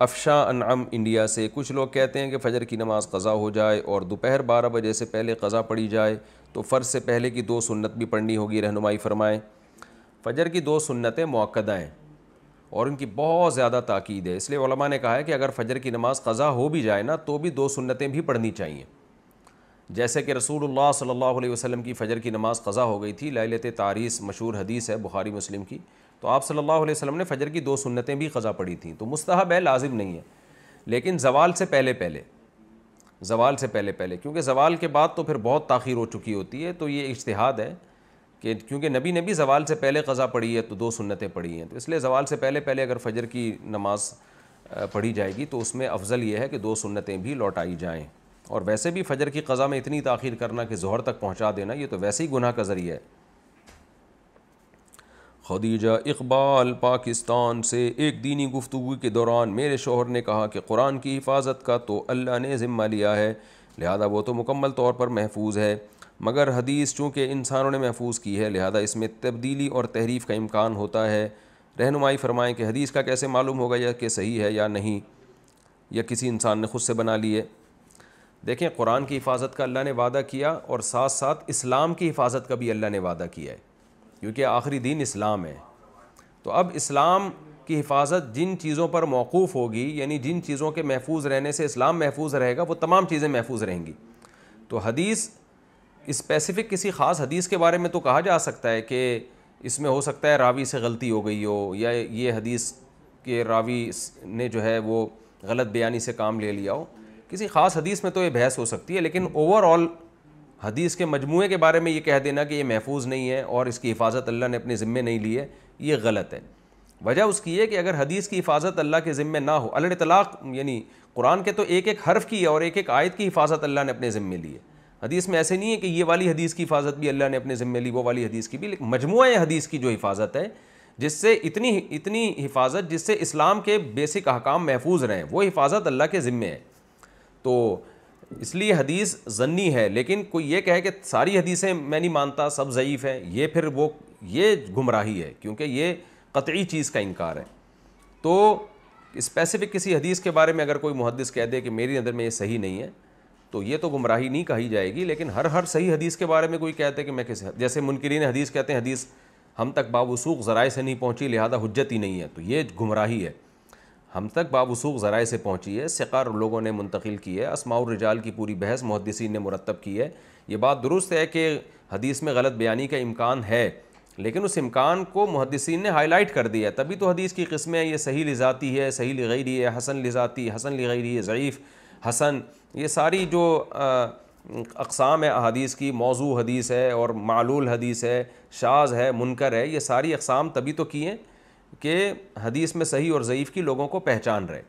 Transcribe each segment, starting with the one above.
افشاں انعم India سے، کچھ لوگ کہتے ہیں کہ فجر کی نماز قضا ہو جائے اور دوپہر 12 بجے سے پہلے قضا پڑھی جائے تو فرض سے پہلے کی 2 سنت بھی پڑھنی ہوگی، رہنمائی فرمائیں۔ فجر کی 2 سنتیں مؤکدہ ہیں اور ان کی بہت زیادہ تاکید ہے، اس لیے علماء نے کہا ہے کہ اگر فجر کی نماز قضا ہو بھی جائے نا تو بھی 2 سنتیں بھی پڑھنی چاہیے، جیسے کہ رسول اللہ صلی اللہ علیہ وسلم کی فجر کی نماز قضا ہو گئی تھی، لیلۃ تعریس مشہور حدیث ہے بخاری مسلم کی، تو آپ صلی اللہ علیہ وسلم نے فجر کی 2 سنتیں بھی قضا پڑھی تھیں، تو مستحب ہے، لازم نہیں ہے، لیکن زوال سے پہلے پہلے کیونکہ زوال کے بعد تو پھر بہت تاخیر ہو چکی ہوتی ہے، تو یہ اجتہاد ہے کہ کیونکہ نبی نے بھی زوال سے پہلے قضا پڑھی ہے تو 2 سنتیں پڑھی ہیں، تو اس لیے زوال سے پہلے اگر فجر کی نماز پڑھی جائے گی تو اس میں افضل یہ ہے کہ 2 سنتیں بھی لوٹائی جائیں، اور ویسے بھی فجر کی قضا میں اتنی تاخیر کرنا کہ ظہر تک پہنچا دینا یہ تو ویسے ہی گناہ کا ذریعہ ہے۔ خدیجہ اقبال پاکستان سے، ایک دینی گفتگو کے دوران میرے شوہر نے کہا کہ قرآن کی حفاظت کا تو اللہ نے ذمہ لیا ہے، لہذا وہ تو مکمل طور پر محفوظ ہے، مگر حدیث چونکہ انسانوں نے محفوظ کی ہے لہذا اس میں تبدیلی اور تحریف کا امکان ہوتا ہے، رہنمائی فرمائیں کہ حدیث کا کیسے معلوم ہوگا یا کہ صحیح ہے یا نہیں، یا کسی انسان نے خود سے بنا لی ہے۔ دیکھیں، قرآن کی حفاظت کا اللہ نے وعدہ کیا اور ساتھ ساتھ اسلام کی حفاظت کا بھی اللہ نے وعدہ کیا ہے، کیونکہ آخری دین اسلام ہے، تو اب اسلام کی حفاظت جن چیزوں پر موقوف ہوگی، یعنی جن چیزوں کے محفوظ رہنے سے اسلام محفوظ رہے گا وہ تمام چیزیں محفوظ رہیں گی۔ تو حدیث اسپیسیفک کسی خاص حدیث کے بارے میں تو کہا جا سکتا ہے کہ اس میں ہو سکتا ہے راوی سے غلطی ہو گئی ہو، یا یہ حدیث کے راوی نے جو ہے وہ غلط بیانی سے کام لے لیا ہو، کسی خاص حدیث میں تو یہ بحث ہو سکتی ہے، لیکن اوور آل حدیث کے مجموعے کے بارے میں یہ کہہ دینا کہ یہ محفوظ نہیں ہے اور اس کی حفاظت اللہ نے اپنے ذمے نہیں لی ہے، یہ غلط ہے۔ وجہ اس کی ہے کہ اگر حدیث کی حفاظت اللہ کے ذمے نہ ہو، علی الاطلاق یعنی قرآن کے تو ایک ایک حرف کی اور ایک ایک آیت کی حفاظت اللہ نے اپنے ذمے لی ہے، حدیث میں ایسے نہیں ہے کہ یہ والی حدیث کی حفاظت بھی اللہ نے اپنے ذمے لی، وہ والی حدیث کی بھی، لیکن مجموعہ حدیث کی جو حفاظت ہے جس سے اتنی حفاظت جس سے اسلام کے بیسک احکام محفوظ رہیں، وہ حفاظت اللہ کے ذمے ہے۔ تو اس لیے حدیث ظنی ہے، لیکن کوئی یہ کہے کہ ساری حدیثیں میں نہیں مانتا، سب ضعیف ہیں، یہ گمراہی ہے، کیونکہ یہ قطعی چیز کا انکار ہے۔ تو اسپیسیفک کسی حدیث کے بارے میں اگر کوئی محدث کہہ دے کہ میری نظر میں یہ صحیح نہیں ہے تو یہ تو گمراہی نہیں کہی جائے گی، لیکن ہر صحیح حدیث کے بارے میں کوئی کہتے کہ میں جیسے منکرین حدیث کہتے ہیں حدیث ہم تک باوثوق ذرائع سے نہیں پہنچی لہذا حجت ہی نہیں ہے، تو یہ گمراہی ہے۔ ہم تک باوثوق ذرائع سے پہنچی ہے، ثقہ لوگوں نے منتقل کی ہے، اسماء الرجال کی پوری بحث محدثین نے مرتب کی ہے، یہ بات درست ہے کہ حدیث میں غلط بیانی کا امکان ہے، لیکن اس امکان کو محدثین نے ہائی لائٹ کر دیا ہے، تبھی تو حدیث کی قسمیں یہ صحیح لذاتی ہے، صحیح لغیری ہے، حسن لذاتی، حسن لغیری ہے، ضعیف، حسن، یہ ساری جو اقسام ہے احادیث کی، موضوع حدیث ہے اور معلول حدیث ہے، شاذ ہے، منکر ہے، یہ ساری اقسام تبھی تو کی ہیں کہ حدیث میں صحیح اور ضعیف کی لوگوں کو پہچان رہے،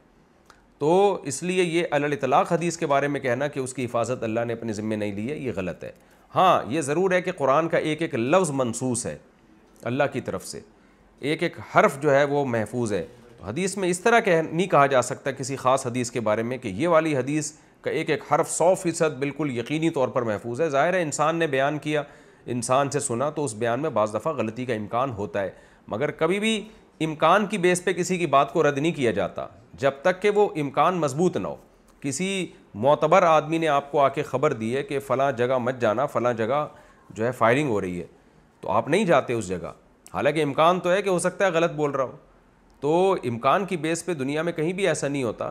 تو اس لیے یہ علی الاطلاق حدیث کے بارے میں کہنا کہ اس کی حفاظت اللہ نے اپنے ذمے نہیں لی ہے، یہ غلط ہے۔ ہاں یہ ضرور ہے کہ قرآن کا ایک ایک لفظ منصوص ہے اللہ کی طرف سے، ایک ایک حرف جو ہے وہ محفوظ ہے، حدیث میں اس طرح نہیں کہا جا سکتا کسی خاص حدیث کے بارے میں کہ یہ والی حدیث کا ایک ایک حرف 100% بالکل یقینی طور پر محفوظ ہے۔ ظاہر ہے انسان نے بیان کیا، انسان سے سنا، تو اس بیان میں بعض دفعہ غلطی کا امکان ہوتا ہے، مگر کبھی بھی امکان کی بیس پہ کسی کی بات کو رد نہیں کیا جاتا جب تک کہ وہ امکان مضبوط نہ ہو۔ کسی معتبر آدمی نے آپ کو آ کے خبر دی ہے کہ فلاں جگہ مت جانا، فلاں جگہ جو ہے فائرنگ ہو رہی ہے، تو آپ نہیں جاتے اس جگہ، حالانکہ امکان تو ہے کہ ہو سکتا ہے غلط بول رہا ہو۔ تو امکان کی بیس پہ دنیا میں کہیں بھی ایسا نہیں ہوتا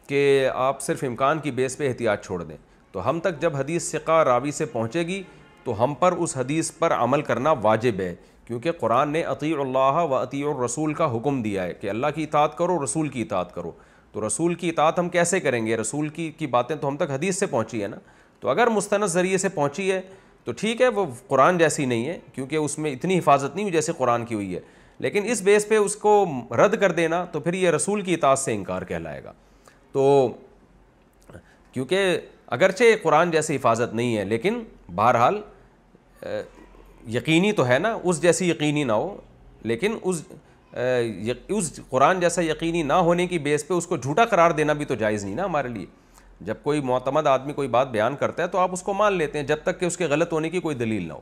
کہ آپ صرف امکان کی بیس پہ احتیاط چھوڑ دیں، تو ہم تک جب حدیث ثقہ راوی سے پہنچے گی تو ہم پر اس حدیث پر عمل کرنا واجب ہے، کیونکہ قرآن نے اطیعوا اللہ و اطیعوا الرسول کا حکم دیا ہے کہ اللہ کی اطاعت کرو، رسول کی اطاعت کرو، تو رسول کی اطاعت ہم کیسے کریں گے؟ رسول کی باتیں تو ہم تک حدیث سے پہنچی ہے نا، تو اگر مستند ذریعے سے پہنچی ہے تو ٹھیک ہے، وہ قرآن جیسی نہیں ہے کیونکہ اس میں اتنی حفاظت نہیں ہوئی جیسے قرآن کی ہوئی ہے، لیکن اس بیس پہ اس کو رد کر دینا تو پھر یہ رسول کی اطاعت سے انکار کہلائے گا۔ تو کیونکہ اگرچہ قرآن جیسی حفاظت نہیں ہے لیکن بہرحال یقینی تو ہے نا، اس جیسی یقینی نہ ہو، لیکن اس قرآن جیسا یقینی نہ ہونے کی بیس پہ اس کو جھوٹا قرار دینا بھی تو جائز نہیں نا ہمارے لیے۔ جب کوئی معتمد آدمی کوئی بات بیان کرتا ہے تو آپ اس کو مان لیتے ہیں جب تک کہ اس کے غلط ہونے کی کوئی دلیل نہ ہو۔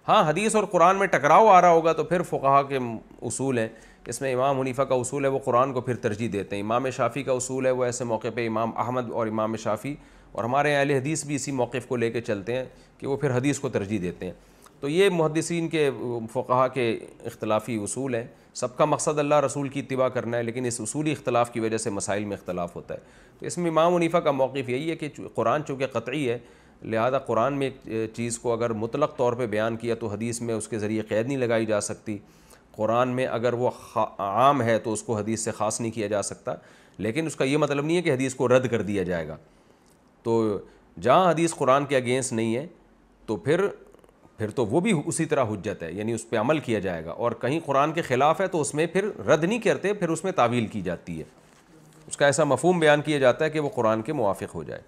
ہاں حدیث اور قرآن میں ٹکراؤ آ رہا ہوگا تو پھر فقہا کے اصول ہیں اس میں امام حنیفہ کا اصول ہے وہ قرآن کو پھر ترجیح دیتے ہیں، امام شافعی کا اصول ہے وہ ایسے موقع پہ امام احمد اور امام شافعی اور ہمارے اہل حدیث بھی اسی موقف کو لے کے چلتے ہیں کہ وہ پھر حدیث کو ترجیح دیتے ہیں۔ تو یہ محدثین کے فقہا کے اختلافی اصول ہیں، سب کا مقصد اللہ رسول کی اتباع کرنا ہے، لیکن اس اصولی اختلاف کی وجہ سے مسائل میں اختلاف ہوتا ہے۔ تو اس میں امام حنیفہ کا موقف یہی ہے کہ قرآن چونکہ قطعی ہے، لہذا قرآن میں ایک چیز کو اگر مطلق طور پہ بیان کیا تو حدیث میں اس کے ذریعے قید نہیں لگائی جا سکتی، قرآن میں اگر وہ عام ہے تو اس کو حدیث سے خاص نہیں کیا جا سکتا، لیکن اس کا یہ مطلب نہیں ہے کہ حدیث کو رد کر دیا جائے گا۔ تو جہاں حدیث قرآن کے اگینسٹ نہیں ہے تو پھر تو وہ بھی اسی طرح حجت ہے، یعنی اس پہ عمل کیا جائے گا، اور کہیں قرآن کے خلاف ہے تو اس میں پھر رد نہیں کرتے، پھر اس میں تعویل کی جاتی ہے، اس کا ایسا مفہوم بیان کیا جاتا ہے کہ وہ قرآن کے موافق ہو جائے۔